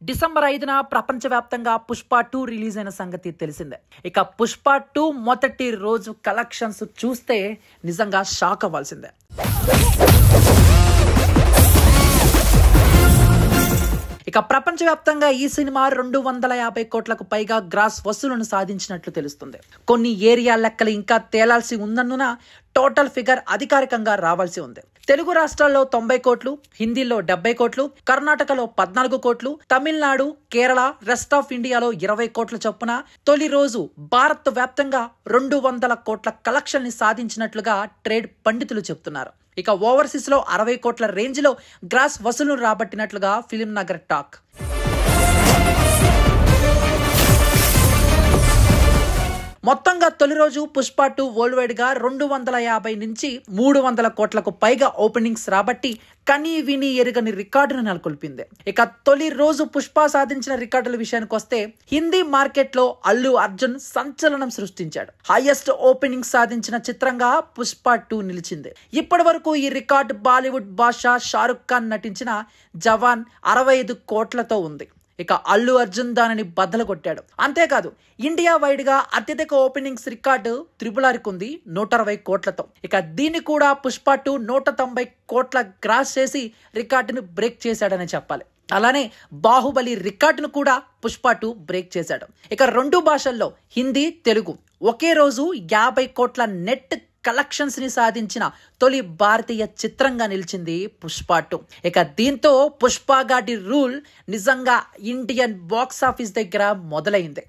December 5న ప్రపంచవ్యాప్తంగా Pushpa 2 release అయిన సంగతి తెలిసిందే. ఇక పుష్ప 2 మొదటి రోజు కలెక్షన్స్ చూస్తే నిజంగా షాక్ అవ్వాల్సిందే. ఇక ప్రపంచవ్యాప్తంగా ఈ సినిమా 250 కోట్లకు పైగా గ్రాస్ వసూలును సాధించినట్లు తెలుస్తుంది. కొన్ని ఏరియా లెక్కలు ఇంకా తేలాల్సి ఉన్నందున టోటల్ ఫిగర్ అధికారికంగా రావాల్సి ఉంది. తెలుగు రాష్ట్రాల్లో 90 కోట్లు, హిందీలో 70 కోట్లు, కర్ణాటకలో 14 కోట్లు, తమిళనాడు, కేరళ, రెస్ట్ ఆఫ్ ఇండియాలో 20 కోట్ల చొప్పున తొలి రోజు భారత్ వ్యాప్తంగా 200 కోట్ల కలెక్షన్ ని సాధించినట్లుగా ట్రేడ్ పండితులు చెబుతున్నారు. ఇక ఓవర్సీస్ లో 60 కోట్ల రేంజ్ లో గ్రాస్ వసూలు రాబట్టినట్లుగా ఫిలిం నగర్ టాక్. మొత్తంగా తొలి రోజు పుష్ప 2 వరల్డ్ వైడ్ గా 250 నుంచి 300 కోట్లకు పైగా ఓపెనింగ్స్ రాబట్టి కనీ విని ఎరుగని రికార్డును నెలకొల్పింది. ఇక తొలి రోజు పుష్ప సాధించిన రికార్డుల విషయానికి వస్తే హిందీ మార్కెట్ లో అల్లు అర్జున్ సంచలనం సృష్టించాడు. హైయెస్ట్ ఓపెనింగ్ సాధించిన చిత్రంగా పుష్ప 2 నిలిచింది. ఇప్పటి వరకు ఈ రికార్డు బాలీవుడ్ బాషా షారుఖ్ ఖాన్ నటించిన జవాన్ 65 కోట్లతో ఉంది. ఇక అల్లు అర్జున్ దానిని బద్దలు కొట్టాడు. అంతేకాదు ఇండియా వైడ్ గా అత్యధిక ఓపెనింగ్స్ రికార్డు త్రిబులార్కి ఉంది 160 కోట్లతో. ఇక దీన్ని కూడా పుష్ప 2 190 కోట్ల గ్రాస్ చేసి రికార్డును బ్రేక్ చేశాడని చెప్పాలి. అలానే బాహుబలి రికార్డును కూడా పుష్ప 2 బ్రేక్ చేశాడు. ఇక 2 భాషల్లో హిందీ, తెలుగు ఒకే రోజు 50 కోట్ల నెట్ కలెక్షన్స్ ని సాధించిన తొలి భారతీయ చిత్రంగా నిలిచింది పుష్ప 2. ఇక దీంతో పుష్ప గాడి రూల్ నిజంగా ఇండియన్ బాక్స్ ఆఫీస్ దగ్గర మొదలైంది.